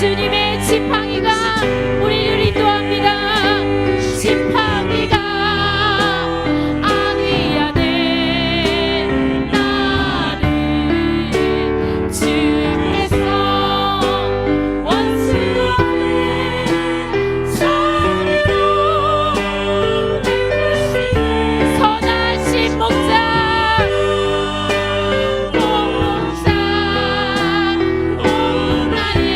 주님의 지팡이가 우리를 인도합니다. 지팡이가 악위 안에 나를 주께서 원수 안에 손으로 이끄시네. 선하신 목자 목자 온 나의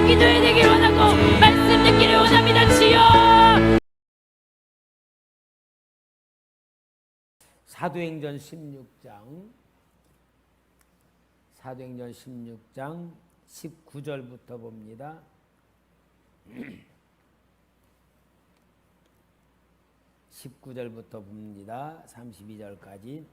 간절히 기도해야 되길 원하고 말씀 듣기를 원합니다. 주여. 사도행전 16장 19절부터 봅니다. 19절부터 봅니다. 32절까지.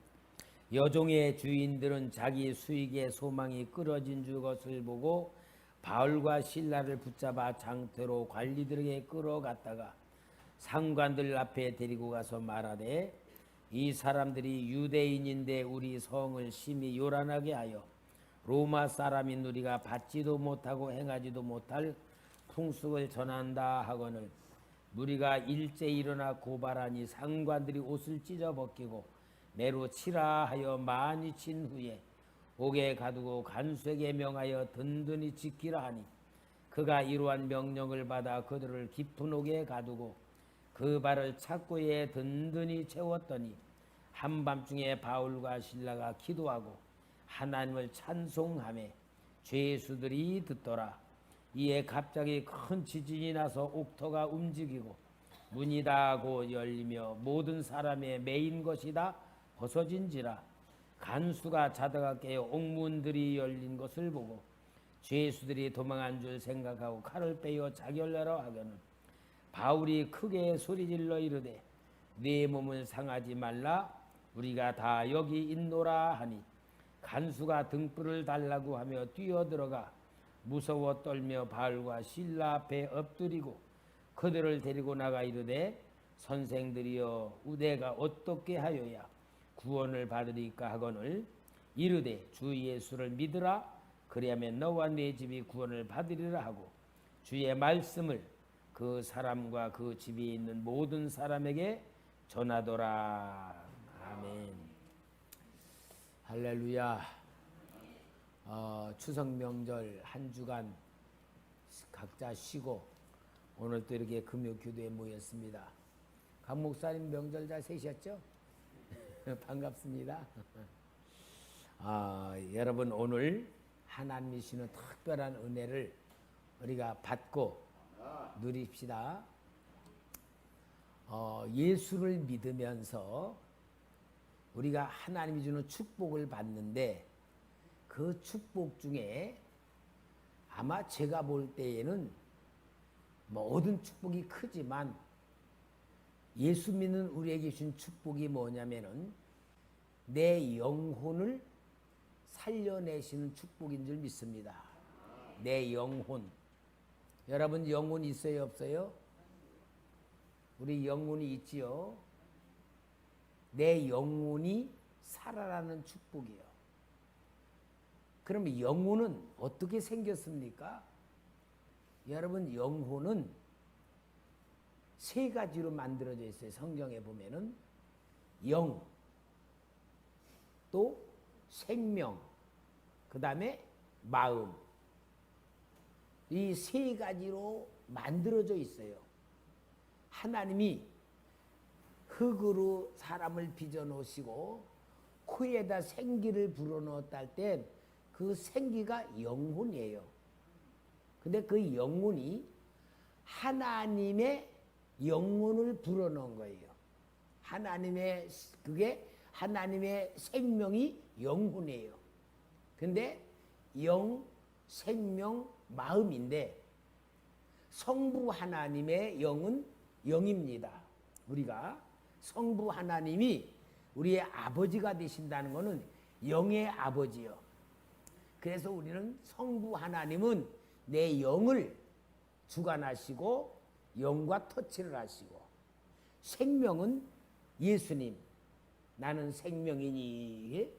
여종의 주인들은 자기 수익의 소망이 끊어진 것을 보고 바울과 실라를 붙잡아 장터로 관리들에게 끌어갔다가 상관들 앞에 데리고 가서 말하되 이 사람들이 유대인인데 우리 성을 심히 요란하게 하여 로마 사람인 우리가 받지도 못하고 행하지도 못할 풍습을 전한다 하거늘 무리가 일제 일어나 고발하니 상관들이 옷을 찢어 벗기고 매로 치라 하여 많이 친 후에 옥에 가두고 간수에게 명하여 든든히 지키라 하니 그가 이러한 명령을 받아 그들을 깊은 옥에 가두고 그 발을 착고에 든든히 채웠더니 한밤중에 바울과 실라가 기도하고 하나님을 찬송하며 죄수들이 듣더라. 이에 갑자기 큰 지진이 나서 옥터가 움직이고 문이 다 곧 열리며 모든 사람의 메인 것이 다 벗어진지라. 간수가 자다가 깨어 옥문들이 열린 것을 보고 죄수들이 도망한 줄 생각하고 칼을 빼어 자결하러 하거늘 바울이 크게 소리질러 이르되 네 몸을 상하지 말라 우리가 다 여기 있노라 하니 간수가 등불을 달라고 하며 뛰어들어가 무서워 떨며 바울과 실라 앞에 엎드리고 그들을 데리고 나가 이르되 선생들이여 우대가 어떻게 하여야 구원을 받으리까 하거늘 이르되 주 예수를 믿으라 그리하면 너와 네 집이 구원을 받으리라 하고 주의 말씀을 그 사람과 그 집에 있는 모든 사람에게 전하더라. 아멘. 할렐루야. 추석 명절 한 주간 각자 쉬고 오늘 또 이렇게 금요 교도에 모였습니다. 강 목사님 명절 잘 세셨죠? 반갑습니다. 여러분 오늘 하나님이 주시는 특별한 은혜를 우리가 받고 누립시다. 예수를 믿으면서 우리가 하나님이 주는 축복을 받는데 그 축복 중에 아마 제가 볼 때에는 모든 축복이 크지만 예수 믿는 우리에게 주신 축복이 뭐냐면은 내 영혼을 살려내시는 축복인 줄 믿습니다. 내 영혼. 여러분 영혼 있어요 없어요? 우리 영혼이 있지요. 내 영혼이 살아나는 축복이요. 그러면 영혼은 어떻게 생겼습니까? 여러분 영혼은 세 가지로 만들어져 있어요. 성경에 보면은 영, 또 생명, 그 다음에 마음. 이 세 가지로 만들어져 있어요. 하나님이 흙으로 사람을 빚어 놓으시고 코에다 생기를 불어넣었다 할 때 그 생기가 영혼이에요. 근데 그 영혼이 하나님의 영혼을 불어넣은 거예요. 그게 하나님의 생명이 영혼이에요. 근데 영, 생명, 마음인데 성부 하나님의 영은 영입니다. 우리가 성부 하나님이 우리의 아버지가 되신다는 것은 영의 아버지요. 그래서 우리는 성부 하나님은 내 영을 주관하시고 영과 터치를 하시고 생명은 예수님 나는 생명이니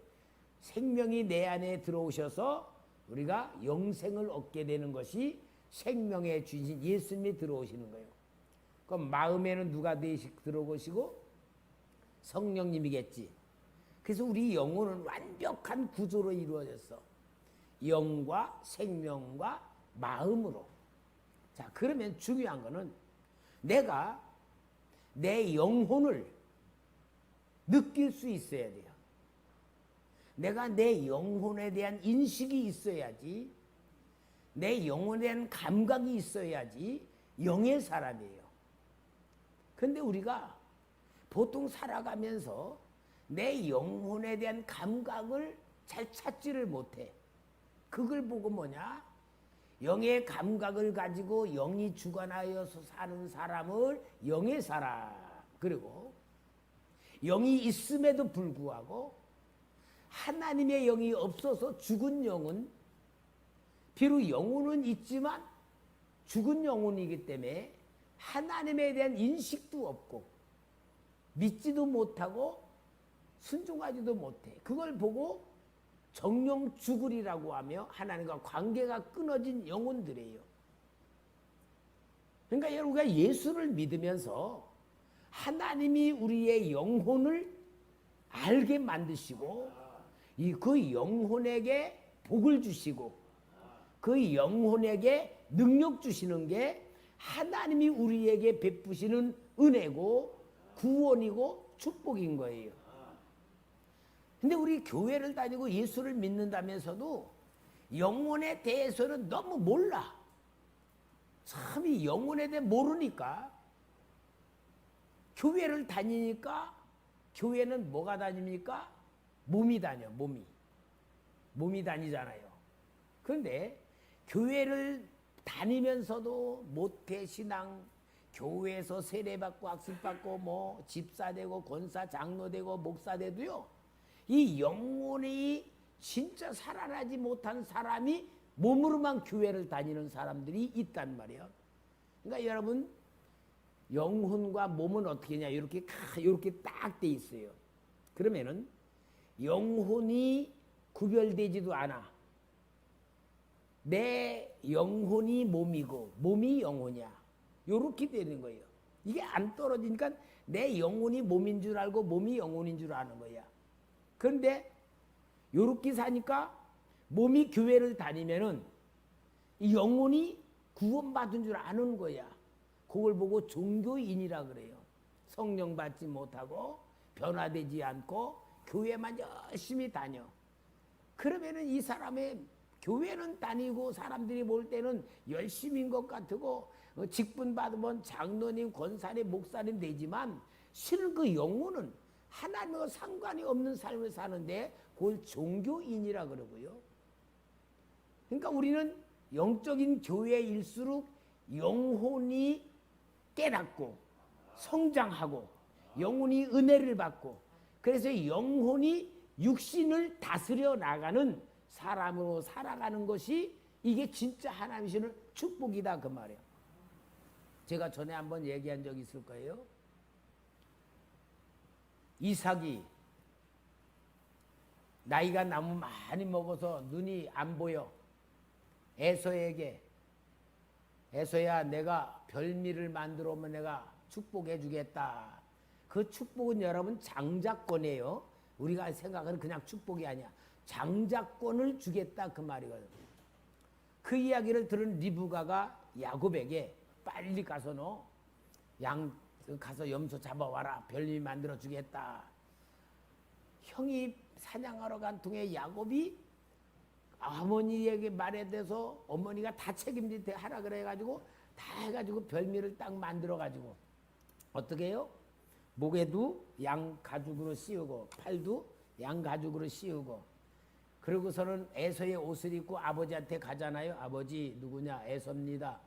생명이 내 안에 들어오셔서 우리가 영생을 얻게 되는 것이 생명의 주신 예수님이 들어오시는 거예요. 그럼 마음에는 누가 들어오시고 성령님이겠지. 그래서 우리 영혼은 완벽한 구조로 이루어졌어. 영과 생명과 마음으로. 자, 그러면 중요한 거는 내가 내 영혼을 느낄 수 있어야 돼요. 내가 내 영혼에 대한 인식이 있어야지 내 영혼에 대한 감각이 있어야지 영의 사람이에요. 근데 우리가 보통 살아가면서 내 영혼에 대한 감각을 잘 찾지를 못해. 그걸 보고 뭐냐? 영의 감각을 가지고 영이 주관하여서 사는 사람을 영의 사람, 그리고 영이 있음에도 불구하고 하나님의 영이 없어서 죽은 영은, 비록 영혼은 있지만 죽은 영혼이기 때문에 하나님에 대한 인식도 없고 믿지도 못하고 순종하지도 못해. 그걸 보고 정령 죽으리라고 하며 하나님과 관계가 끊어진 영혼들이에요. 그러니까 여러분가 예수를 믿으면서 하나님이 우리의 영혼을 알게 만드시고 그 영혼에게 복을 주시고 그 영혼에게 능력 주시는 게 하나님이 우리에게 베푸시는 은혜고 구원이고 축복인 거예요. 근데 우리 교회를 다니고 예수를 믿는다면서도 영혼에 대해서는 너무 몰라. 참 이 영혼에 대해 모르니까 교회를 다니니까 교회는 뭐가 다닙니까? 몸이 다녀, 몸이 다니잖아요. 그런데 교회를 다니면서도 모태신앙, 교회에서 세례받고 학습받고 뭐 집사되고 권사 장로되고 목사돼도요, 이 영혼이 진짜 살아나지 못한 사람이 몸으로만 교회를 다니는 사람들이 있단 말이에요. 그러니까 여러분, 영혼과 몸은 어떻게 하냐, 이렇게 딱 돼 있어요. 그러면은 영혼이 구별되지도 않아. 내 영혼이 몸이고 몸이 영혼이야, 요렇게 되는 거예요. 이게 안 떨어지니까 내 영혼이 몸인 줄 알고 몸이 영혼인 줄 아는 거야. 그런데 요렇게 사니까 몸이 교회를 다니면은 이 영혼이 구원받은 줄 아는 거야. 그걸 보고 종교인이라 그래요. 성령 받지 못하고 변화되지 않고 교회만 열심히 다녀. 그러면은 이 사람의 교회는 다니고 사람들이 볼 때는 열심인 것 같고 직분 받으면 장로님, 권사님, 목사님 되지만 실은 그 영혼은 하나님과 상관이 없는 삶을 사는데 그걸 종교인이라 그러고요. 그러니까 우리는 영적인 교회일수록 영혼이 깨닫고 성장하고 영혼이 은혜를 받고, 그래서 영혼이 육신을 다스려 나가는 사람으로 살아가는 것이 이게 진짜 하나님 주시는 축복이다 그 말이에요. 제가 전에 한번 얘기한 적이 있을 거예요. 이삭이 나이가 너무 많이 먹어서 눈이 안 보여. 에서에게, 에서야 내가 별미를 만들어 오면 내가 축복해 주겠다. 그 축복은 여러분 장자권이에요. 우리가 생각하는 그냥 축복이 아니야. 장자권을 주겠다 그 말이거든. 그 이야기를 들은 리브가가 야곱에게 빨리 가서 너 양 가서 염소 잡아와라, 별미 만들어 주겠다. 형이 사냥하러 간 통에 야곱이 어머니에게 말에 대해서 어머니가 다 책임질 하라 그래가지고 다 해가지고 별미를 딱 만들어가지고 어떻게 해요? 목에도 양 가죽으로 씌우고 팔도 양 가죽으로 씌우고, 그러고서는 에서의 옷을 입고 아버지한테 가잖아요. 아버지 누구냐? 에서입니다.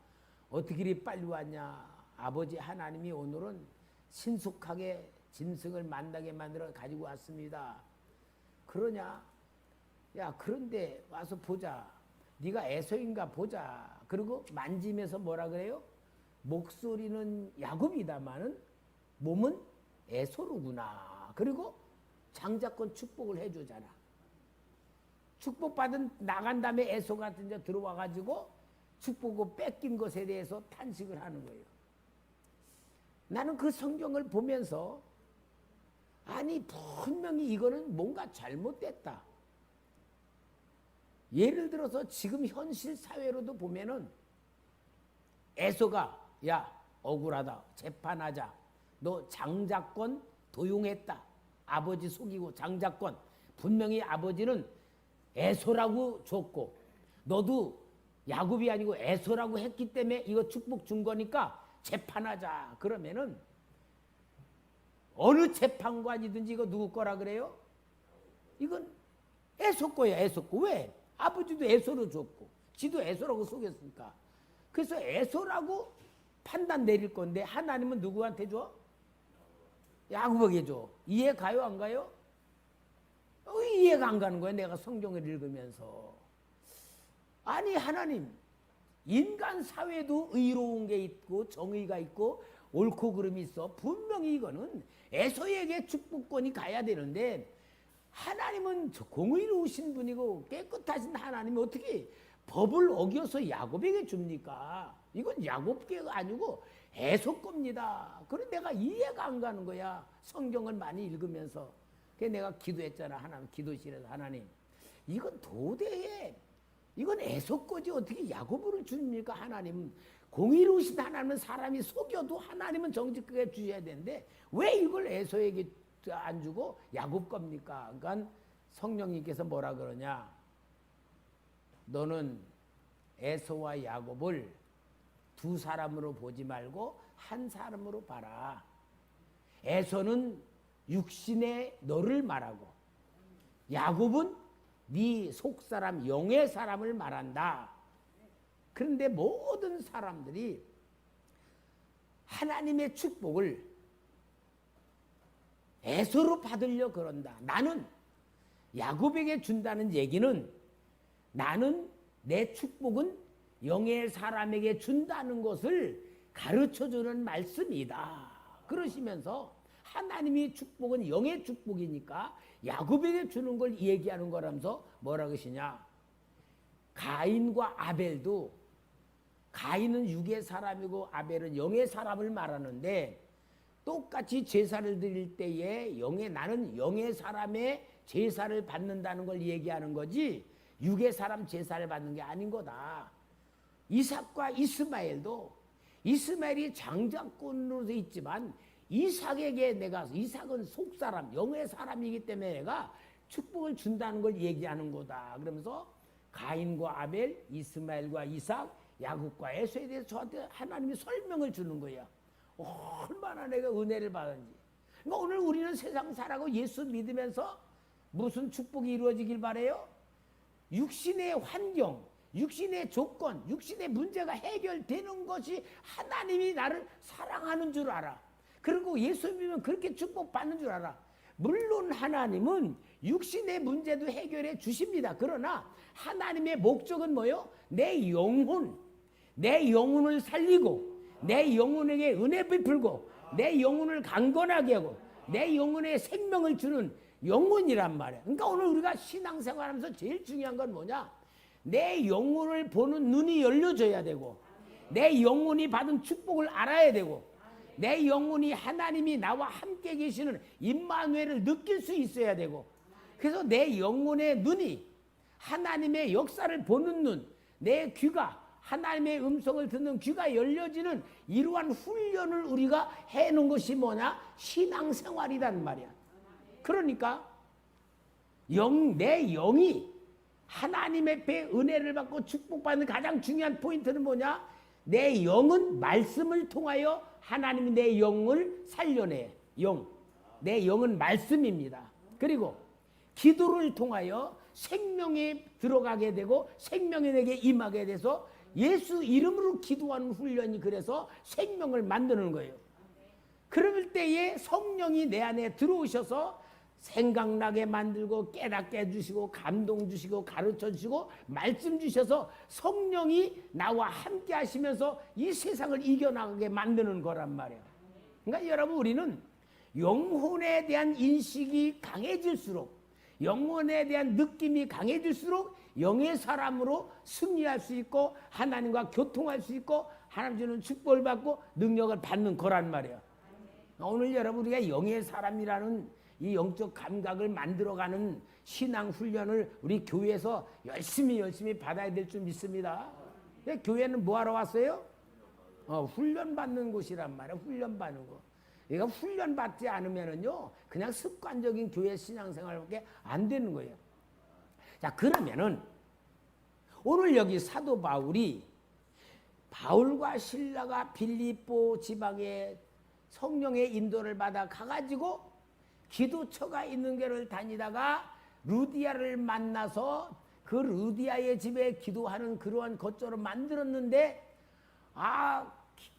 어떻게 이리 빨리 왔냐? 아버지 하나님이 오늘은 신속하게 짐승을 만나게 만들어 가지고 왔습니다. 그러냐? 야, 그런데 와서 보자. 네가 에서인가 보자. 그리고 만지면서 뭐라 그래요? 목소리는 야곱이다마는 몸은 에서로구나. 그리고 장자권 축복을 해주잖아. 축복받은 나간 다음에 에서가 이제 들어와가지고 축복을 뺏긴 것에 대해서 탄식을 하는 거예요. 나는 그 성경을 보면서 아니 분명히 이거는 뭔가 잘못됐다. 예를 들어서 지금 현실 사회로도 보면은 에서가 야 억울하다, 재판하자, 너 장자권 도용했다, 아버지 속이고 장자권 분명히 아버지는 에서라고 줬고 너도 야곱이 아니고 에서라고 했기 때문에 이거 축복 준 거니까 재판하자. 그러면은 어느 재판관이든지 이거 누구 거라 그래요? 이건 에서 거야, 에서 거. 왜? 아버지도 에서로 줬고 지도 에서라고 속였으니까. 그래서 에서라고 판단 내릴 건데 하나님은 누구한테 줘? 야곱에게 줘. 이해 가요, 안 가요? 이해가 안 가는 거야, 내가 성경을 읽으면서. 아니, 하나님, 인간 사회도 의로운 게 있고 정의가 있고 옳고 그름이 있어. 분명히 이거는 에서에게 축복권이 가야 되는데 하나님은 공의로우신 분이고 깨끗하신 하나님이 어떻게 법을 어겨서 야곱에게 줍니까? 이건 야곱계가 아니고 에서 겁니다. 그래 내가 이해가 안 가는 거야. 성경을 많이 읽으면서. 그래서 내가 기도했잖아. 하나님, 기도실에서. 하나님, 이건 도대체 이건 에서 거지 어떻게 야곱으로 줍니까? 하나님, 공의로우신 하나님은 사람이 속여도 하나님은 정직하게 주셔야 되는데 왜 이걸 에서에게 안 주고 야곱 겁니까? 그러니까 성령님께서 뭐라 그러냐? 너는 에서와 야곱을 두 사람으로 보지 말고 한 사람으로 봐라. 에서는 육신의 너를 말하고 야곱은 네 속사람 영의 사람을 말한다. 그런데 모든 사람들이 하나님의 축복을 에서로 받으려 그런다. 나는 야곱에게 준다는 얘기는 나는 내 축복은 영의 사람에게 준다는 것을 가르쳐주는 말씀이다. 그러시면서 하나님의 축복은 영의 축복이니까 야곱에게 주는 걸 얘기하는 거라면서 뭐라 그러시냐? 가인과 아벨도 가인은 육의 사람이고 아벨은 영의 사람을 말하는데 똑같이 제사를 드릴 때에 나는 영의 사람의 제사를 받는다는 걸 얘기하는 거지 육의 사람 제사를 받는 게 아닌 거다. 이삭과 이스마엘도 이스마엘이 장자권으로 돼 있지만 이삭에게 이삭은 속사람, 영의 사람이기 때문에 내가 축복을 준다는 걸 얘기하는 거다. 그러면서 가인과 아벨, 이스마엘과 이삭, 야곱과 에서에 대해서 저한테 하나님이 설명을 주는 거야. 얼마나 내가 은혜를 받았는지. 그러니까 오늘 우리는 세상 살아가고 예수 믿으면서 무슨 축복이 이루어지길 바래요? 육신의 환경, 육신의 조건, 육신의 문제가 해결되는 것이 하나님이 나를 사랑하는 줄 알아. 그리고 예수 믿으면 그렇게 축복받는 줄 알아. 물론 하나님은 육신의 문제도 해결해 주십니다. 그러나 하나님의 목적은 뭐요? 내 영혼을 살리고 내 영혼에게 은혜 베풀고 내 영혼을 강건하게 하고 내 영혼에 생명을 주는 영혼이란 말이야. 그러니까 오늘 우리가 신앙생활하면서 제일 중요한 건 뭐냐? 내 영혼을 보는 눈이 열려져야 되고 내 영혼이 받은 축복을 알아야 되고 내 영혼이 하나님이 나와 함께 계시는 임마누엘을 느낄 수 있어야 되고 그래서 내 영혼의 눈이 하나님의 역사를 보는 눈, 내 귀가 하나님의 음성을 듣는 귀가 열려지는 이러한 훈련을 우리가 해놓은 것이 뭐냐? 신앙생활이란 말이야. 그러니까 내 영이 하나님의 배 은혜를 받고 축복받는 가장 중요한 포인트는 뭐냐? 내 영은 말씀을 통하여 하나님이 내 영을 살려내. 내 영은 말씀입니다. 그리고 기도를 통하여 생명에 들어가게 되고 생명이 내게 임하게 돼서 예수 이름으로 기도하는 훈련이 그래서 생명을 만드는 거예요. 그럴 때에 성령이 내 안에 들어오셔서 생각나게 만들고 깨닫게 해주시고 감동 주시고 가르쳐 주시고 말씀 주셔서 성령이 나와 함께 하시면서 이 세상을 이겨나가게 만드는 거란 말이에요. 그러니까 여러분 우리는 영혼에 대한 인식이 강해질수록 영혼에 대한 느낌이 강해질수록 영의 사람으로 승리할 수 있고 하나님과 교통할 수 있고 하나님 주는 축복을 받고 능력을 받는 거란 말이에요. 오늘 여러분 우리가 영의 사람이라는 이 영적 감각을 만들어가는 신앙 훈련을 우리 교회에서 열심히 받아야 될 줄 믿습니다. 근데 교회는 뭐 하러 왔어요? 훈련 받는 곳이란 말이에요. 훈련 받는 곳. 이거 훈련 받지 않으면은요 그냥 습관적인 교회 신앙생활밖에 안 되는 거예요. 자, 그러면은 오늘 여기 사도 바울이 바울과 실라가 빌립보 지방에 성령의 인도를 받아 가가지고 기도처가 있는 데를 다니다가 루디아를 만나서 그 루디아의 집에 기도하는 그러한 것처럼 만들었는데,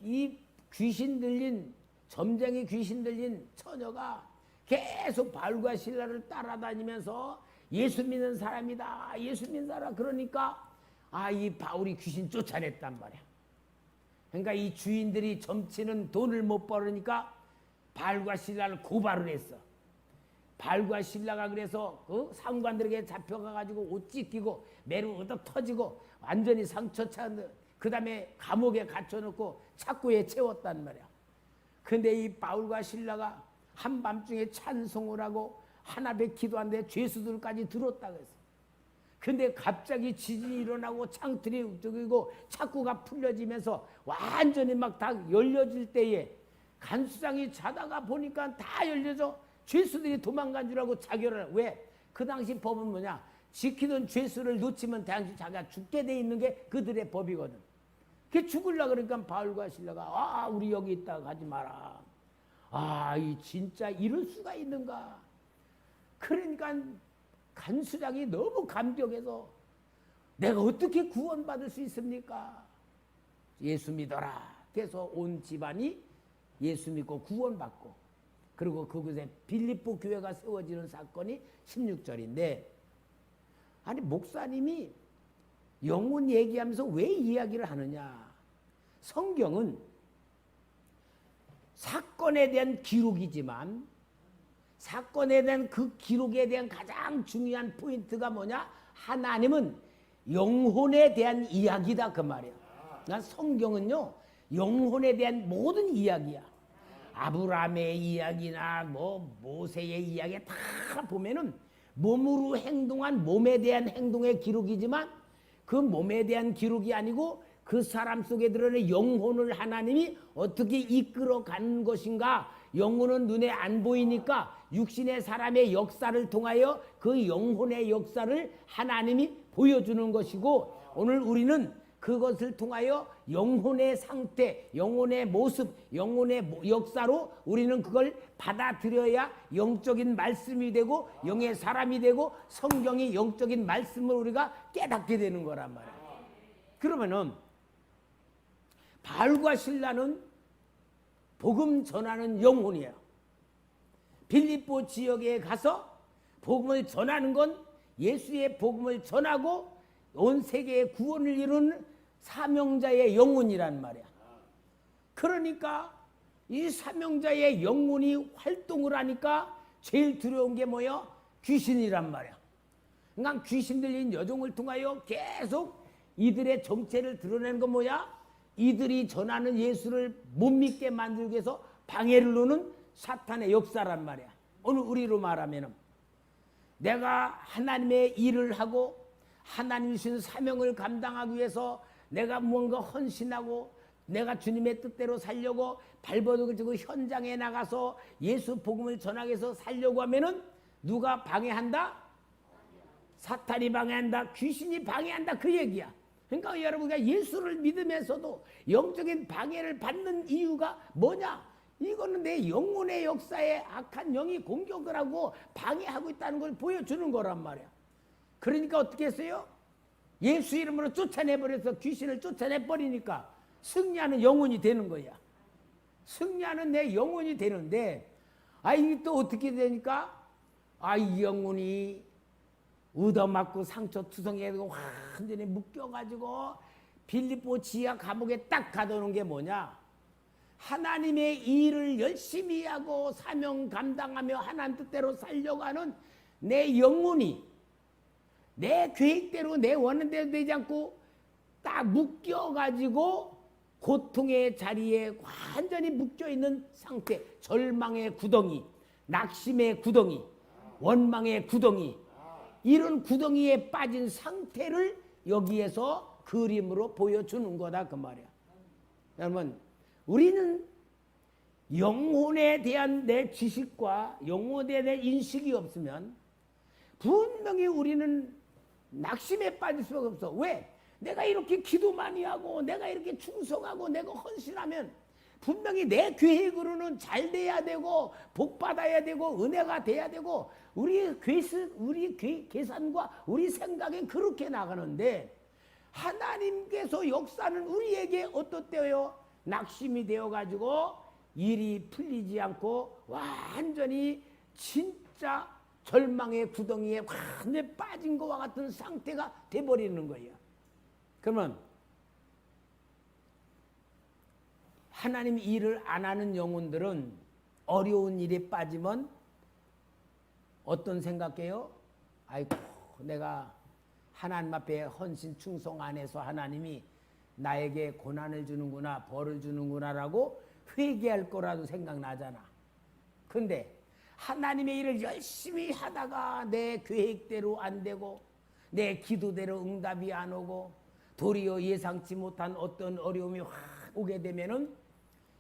이 귀신 들린, 점쟁이 귀신 들린 처녀가 계속 바울과 실라를 따라다니면서 예수 믿는 사람이다, 예수 믿는 사람. 그러니까 이 바울이 귀신 쫓아냈단 말이야. 그러니까 이 주인들이 점치는 돈을 못 벌으니까 바울과 실라를 고발을 했어. 바울과 실라가 그래서 상관들에게 잡혀가가지고 옷 찢기고 매로 얻어 터지고 완전히 상처 찬, 그 다음에 감옥에 갇혀놓고 착고에 채웠단 말이야. 근데 이 바울과 실라가 한밤중에 찬송을 하고 하나님께 기도하는데 죄수들까지 들었다 그랬어. 근데 갑자기 지진이 일어나고 창틀이 움직이고 착고가 풀려지면서 완전히 막 다 열려질 때에 간수장이 자다가 보니까 다 열려져 죄수들이 도망간 줄 알고 자결을. 왜? 그 당시 법은 뭐냐? 지키던 죄수를 놓치면 당시 자기가 죽게 돼 있는 게 그들의 법이거든. 그게 죽으려고 그러니까 바울과 실라가 우리 여기 있다 가지 마라. 이 진짜 이럴 수가 있는가? 그러니까 간수장이 너무 감격해서 내가 어떻게 구원받을 수 있습니까? 예수 믿어라. 그래서 온 집안이 예수 믿고 구원받고, 그리고 그곳에 빌립보 교회가 세워지는 사건이 16절인데, 아니 목사님이 영혼 얘기하면서 왜 이야기를 하느냐? 성경은 사건에 대한 기록이지만 사건에 대한 그 기록에 대한 가장 중요한 포인트가 뭐냐? 하나님은 영혼에 대한 이야기다 그 말이야. 그러니까 성경은요 영혼에 대한 모든 이야기야. 아브라함의 이야기나 모세의 이야기 다 보면은 몸으로 행동한 몸에 대한 행동의 기록이지만 그 몸에 대한 기록이 아니고 그 사람 속에 드러낸 영혼을 하나님이 어떻게 이끌어 가는 것인가. 영혼은 눈에 안 보이니까 육신의 사람의 역사를 통하여 그 영혼의 역사를 하나님이 보여주는 것이고, 오늘 우리는 그것을 통하여 영혼의 상태, 영혼의 모습, 영혼의 역사로 우리는 그걸 받아들여야 영적인 말씀이 되고 영의 사람이 되고 성경이 영적인 말씀을 우리가 깨닫게 되는 거란 말이야. 그러면은 바울과 실라는 복음 전하는 영혼이에요. 빌립보 지역에 가서 복음을 전하는 건 예수의 복음을 전하고 온 세계의 구원을 이루는 사명자의 영혼이란 말이야. 그러니까 이 사명자의 영혼이 활동을 하니까 제일 두려운 게 뭐야? 귀신이란 말이야. 그러니까 귀신 들린 여종을 통하여 계속 이들의 정체를 드러내는 건 뭐야? 이들이 전하는 예수를 못 믿게 만들기 위해서 방해를 놓는 사탄의 역사란 말이야. 오늘 우리로 말하면 내가 하나님의 일을 하고 하나님이 주신 사명을 감당하기 위해서 내가 무언가 헌신하고 내가 주님의 뜻대로 살려고 발버둥을 치고 현장에 나가서 예수 복음을 전하기 위해서 살려고 하면은 누가 방해한다? 사탄이 방해한다. 귀신이 방해한다. 그 얘기야. 그러니까 여러분가 예수를 믿으면서도 영적인 방해를 받는 이유가 뭐냐? 이거는 내 영혼의 역사에 악한 영이 공격을 하고 방해하고 있다는 걸 보여주는 거란 말이야. 그러니까 어떻게 했어요? 예수 이름으로 쫓아내버려서 귀신을 쫓아내버리니까 승리하는 영혼이 되는 거야. 승리하는 내 영혼이 되는데, 이게 또 어떻게 되니까 이 영혼이 얻어맞고 상처투성이고 완전히 묶여가지고 빌립보 지하 감옥에 딱 가둬놓은 게 뭐냐? 하나님의 일을 열심히 하고 사명 감당하며 하나님 뜻대로 살려고 하는 내 영혼이 내 계획대로 내 원하는 되지 않고 딱 묶여가지고 고통의 자리에 완전히 묶여있는 상태. 절망의 구덩이, 낙심의 구덩이, 원망의 구덩이, 이런 구덩이에 빠진 상태를 여기에서 그림으로 보여주는 거다 그 말이야. 여러분, 우리는 영혼에 대한 내 지식과 영혼에 대한 인식이 없으면 분명히 우리는 낙심에 빠질 수가 없어. 왜? 내가 이렇게 기도 많이 하고 내가 이렇게 충성하고 내가 헌신하면 분명히 내 계획으로는 잘 돼야 되고 복 받아야 되고 은혜가 돼야 되고 우리 계산과 우리 생각에 그렇게 나가는데 하나님께서 역사는 우리에게 어떻대요? 낙심이 되어가지고 일이 풀리지 않고 완전히 진짜 절망의 구덩이에 완전히 빠진 것과 같은 상태가 돼버리는 거예요. 그러면 하나님 일을 안 하는 영혼들은 어려운 일에 빠지면 어떤 생각해요? 아이고 내가 하나님 앞에 헌신 충성 안 해서 하나님이 나에게 고난을 주는구나 벌을 주는구나라고 회개할 거라도 생각나잖아. 근데 하나님의 일을 열심히 하다가 내 계획대로 안 되고 내 기도대로 응답이 안 오고 도리어 예상치 못한 어떤 어려움이 확 오게 되면은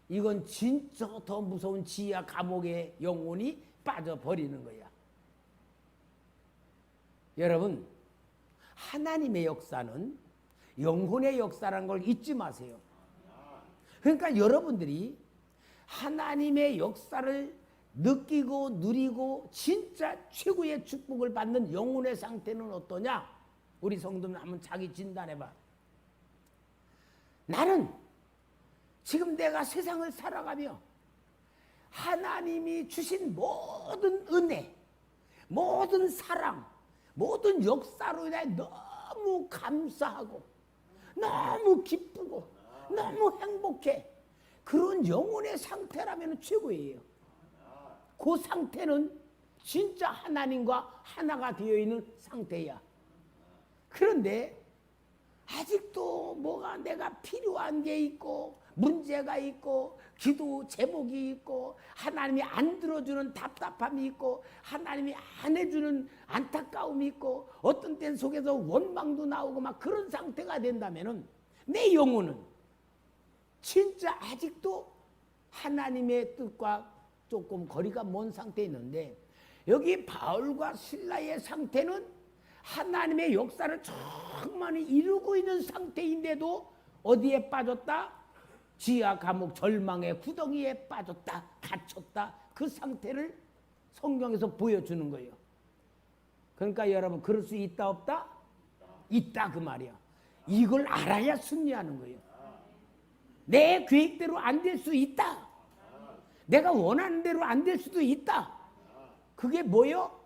이건 진짜 더 무서운 지하 감옥의 영혼이 빠져버리는 거야. 여러분, 하나님의 역사는 영혼의 역사라는 걸 잊지 마세요. 그러니까 여러분들이 하나님의 역사를 느끼고 누리고 진짜 최고의 축복을 받는 영혼의 상태는 어떠냐? 우리 성도는 한번 자기 진단해봐. 나는 지금 내가 세상을 살아가며 하나님이 주신 모든 은혜, 모든 사랑, 모든 역사로 인해 너무 감사하고 너무 기쁘고 너무 행복해. 그런 영혼의 상태라면 최고예요. 그 상태는 진짜 하나님과 하나가 되어 있는 상태야. 그런데 아직도 뭐가 내가 필요한 게 있고 문제가 있고 기도 제목이 있고 하나님이 안 들어주는 답답함이 있고 하나님이 안 해주는 안타까움이 있고 어떤 때 속에서 원망도 나오고 막 그런 상태가 된다면은 내 영혼은 진짜 아직도 하나님의 뜻과 조금 거리가 먼 상태에 있는데 여기 바울과 실라의 상태는 하나님의 역사를 정말 이루고 있는 상태인데도 어디에 빠졌다? 지하 감옥 절망의 구덩이에 빠졌다, 갇혔다. 그 상태를 성경에서 보여주는 거예요. 그러니까 여러분 그럴 수 있다 없다? 있다 그 말이야. 이걸 알아야 승리하는 거예요. 내 계획대로 안 될 수 있다. 내가 원하는 대로 안 될 수도 있다. 그게 뭐요?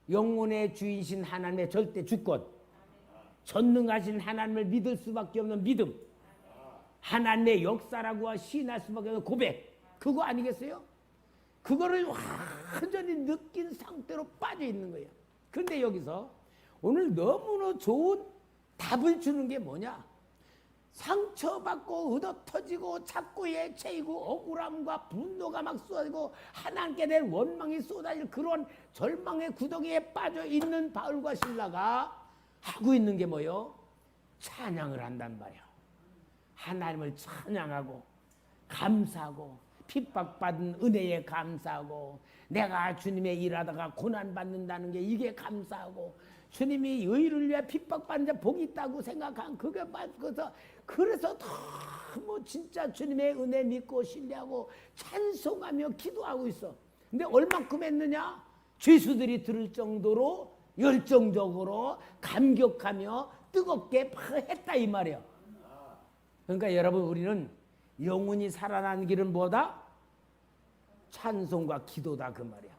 영혼의 주인이신 하나님의 절대 주권, 전능하신 하나님을 믿을 수밖에 없는 믿음, 하나님의 역사라고 시인할 수밖에 없는 고백, 그거 아니겠어요? 그거를 완전히 느낀 상태로 빠져 있는 거예요. 그런데 여기서 오늘 너무나 좋은 답을 주는 게 뭐냐? 상처받고 얻어터지고 자꾸 예체이고 억울함과 분노가 막 쏟아지고 하나님께 대한 원망이 쏟아질 그런 절망의 구덩이에 빠져 있는 바울과 실라가 하고 있는 게 뭐요? 찬양을 한단 말이야. 하나님을 찬양하고 감사하고 핍박받은 은혜에 감사하고 내가 주님의 일하다가 고난받는다는 게 이게 감사하고 주님이 의를 위해 핍박받는 자 복이 있다고 생각한 그게 맞고서 그래서 너무 진짜 주님의 은혜 믿고 신뢰하고 찬송하며 기도하고 있어. 근데 얼만큼 했느냐? 죄수들이 들을 정도로 열정적으로 감격하며 뜨겁게 했다 이 말이야. 그러니까 여러분 우리는 영혼이 살아나는 길은 뭐다? 찬송과 기도다 그 말이야.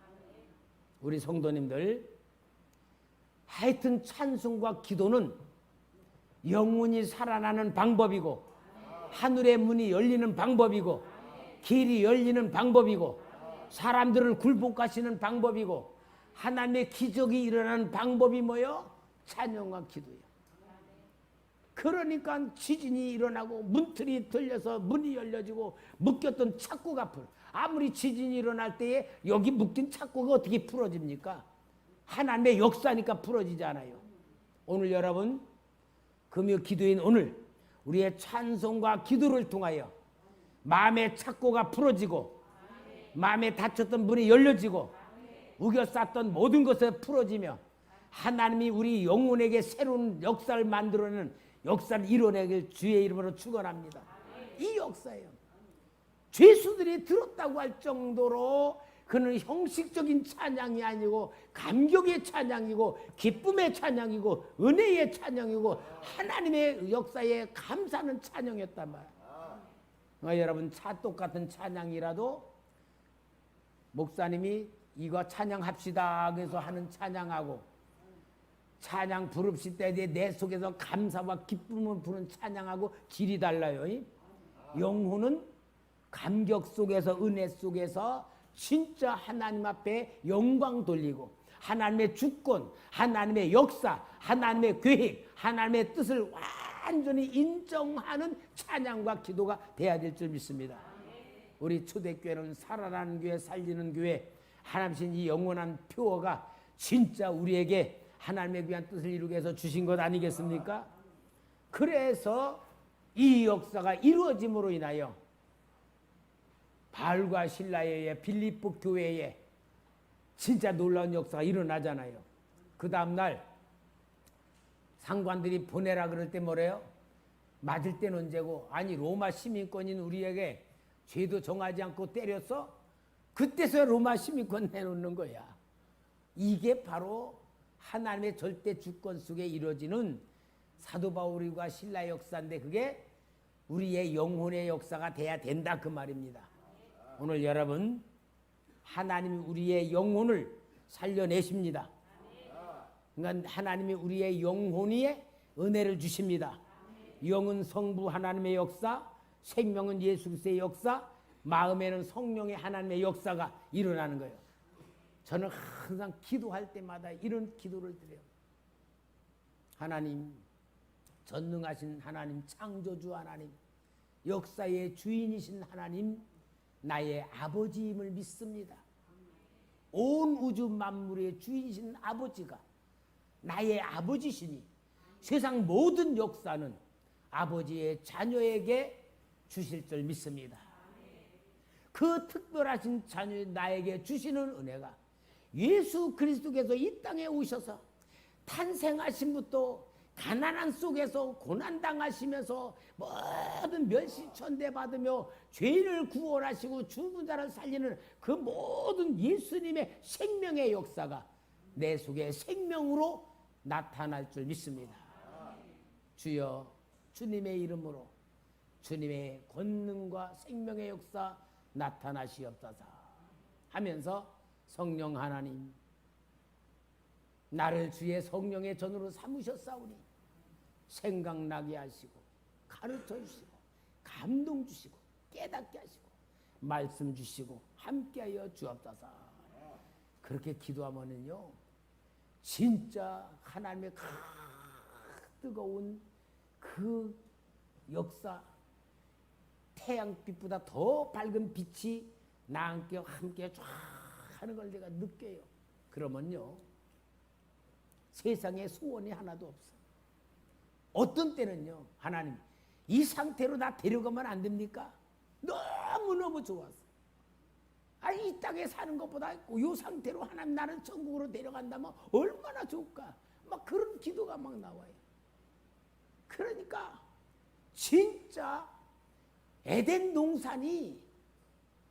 우리 성도님들 하여튼 찬송과 기도는 영혼이 살아나는 방법이고 하늘의 문이 열리는 방법이고 길이 열리는 방법이고 사람들을 굴복하시는 방법이고 하나님의 기적이 일어나는 방법이 뭐요? 찬양과 기도예요. 그러니까 지진이 일어나고 문틀이 들려서 문이 열려지고 묶였던 착고가 풀. 아무리 지진이 일어날 때에 여기 묶인 착고가 어떻게 풀어집니까? 하나님의 역사니까 풀어지지 않아요. 오늘 여러분 금요 기도인 오늘 우리의 찬송과 기도를 통하여 마음의 착고가 풀어지고 마음에 닫혔던 문이 열려지고 우겨쌌던 모든 것을 풀어지며 하나님이 우리 영혼에게 새로운 역사를 만들어내는 역사를 이뤄내길 주의 이름으로 축원합니다. 이 역사예요. 죄수들이 들었다고 할 정도로 그는 형식적인 찬양이 아니고 감격의 찬양이고 기쁨의 찬양이고 은혜의 찬양이고 하나님의 역사에 감사하는 찬양이었단 말이에요. 여러분, 똑같은 찬양이라도 목사님이 이거 찬양합시다 그래서 하는 찬양하고 찬양 부릅시다 내 속에서 감사와 기쁨을 부르는 찬양하고 질이 달라요. 영혼은 감격 속에서 은혜 속에서 진짜 하나님 앞에 영광 돌리고 하나님의 주권, 하나님의 역사, 하나님의 계획, 하나님의 뜻을 완전히 인정하는 찬양과 기도가 돼야 될 줄 믿습니다. 우리 초대교회는 살아나는 교회, 살리는 교회, 하나님신 이 영원한 표어가 진짜 우리에게 하나님의 귀한 뜻을 이루게 해서 주신 것 아니겠습니까? 그래서 이 역사가 이루어짐으로 인하여 바울과 실라의 빌립보 교회에 진짜 놀라운 역사가 일어나잖아요. 그 다음날 상관들이 보내라 그럴 때 뭐래요? 맞을 때는 언제고? 아니 로마 시민권인 우리에게 죄도 정하지 않고 때렸어? 그때서야 로마 시민권 내놓는 거야. 이게 바로 하나님의 절대 주권 속에 이루어지는 사도 바울과 신라의 역사인데 그게 우리의 영혼의 역사가 돼야 된다 그 말입니다. 오늘 여러분 하나님이 우리의 영혼을 살려내십니다. 그러니까 하나님이 우리의 영혼에 은혜를 주십니다. 영은 성부 하나님의 역사, 생명은 예수 그리스도의 역사, 마음에는 성령의 하나님의 역사가 일어나는 거예요. 저는 항상 기도할 때마다 이런 기도를 드려요. 하나님, 전능하신 하나님, 창조주 하나님, 역사의 주인이신 하나님, 나의 아버지임을 믿습니다. 온 우주 만물의 주인이신 아버지가 나의 아버지시니 세상 모든 역사는 아버지의 자녀에게 주실 줄 믿습니다. 그 특별하신 자녀 나에게 주시는 은혜가 예수 그리스도께서 이 땅에 오셔서 탄생하신부터 가난한 속에서 고난당하시면서 모든 멸시천대 받으며 죄인을 구원하시고 죽은 자를 살리는 그 모든 예수님의 생명의 역사가 내 속에 생명으로 나타날 줄 믿습니다. 주여 주님의 이름으로 주님의 권능과 생명의 역사 나타나시옵소서 하면서 성령 하나님 나를 주의 성령의 전으로 삼으셨사오니 생각나게 하시고 가르쳐 주시고 감동 주시고 깨닫게 하시고 말씀 주시고 함께하여 주옵소서. 그렇게 기도하면요 진짜 하나님의 뜨거운 그 역사 태양빛보다 더 밝은 빛이 나와 함께 쫙 하는 걸 내가 느껴요. 그러면요 세상에 소원이 하나도 없어. 어떤 때는요 하나님 이 상태로 나 데려가면 안 됩니까? 너무너무 좋아서 아니 이 땅에 사는 것보다 이 상태로 하나님 나는 천국으로 데려간다면 얼마나 좋을까? 막 그런 기도가 막 나와요. 그러니까 진짜 에덴 동산이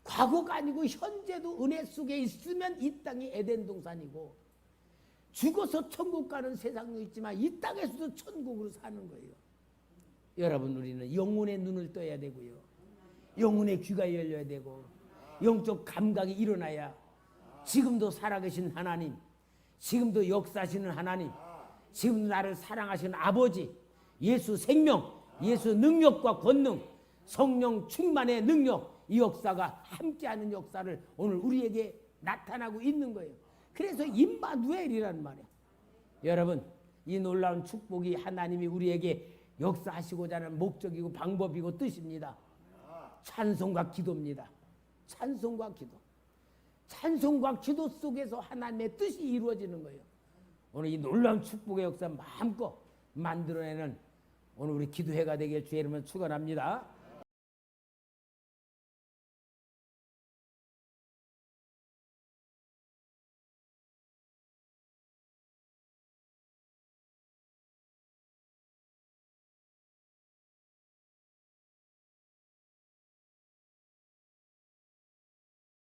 과거가 아니고 현재도 은혜 속에 있으면 이 땅이 에덴 동산이고 죽어서 천국 가는 세상도 있지만 이 땅에서도 천국으로 사는 거예요. 여러분 우리는 영혼의 눈을 떠야 되고요. 영혼의 귀가 열려야 되고 영적 감각이 일어나야 지금도 살아계신 하나님, 지금도 역사하시는 하나님, 지금 나를 사랑하시는 아버지, 예수 생명, 예수 능력과 권능, 성령 충만의 능력, 이 역사가 함께하는 역사를 오늘 우리에게 나타나고 있는 거예요. 그래서 임마누엘이라는 말이에요. 여러분 이 놀라운 축복이 하나님이 우리에게 역사하시고자 하는 목적이고 방법이고 뜻입니다. 찬송과 기도입니다. 찬송과 기도. 찬송과 기도 속에서 하나님의 뜻이 이루어지는 거예요. 오늘 이 놀라운 축복의 역사 마음껏 만들어내는 오늘 우리 기도회가 되게 주의 이름으로 축원합니다.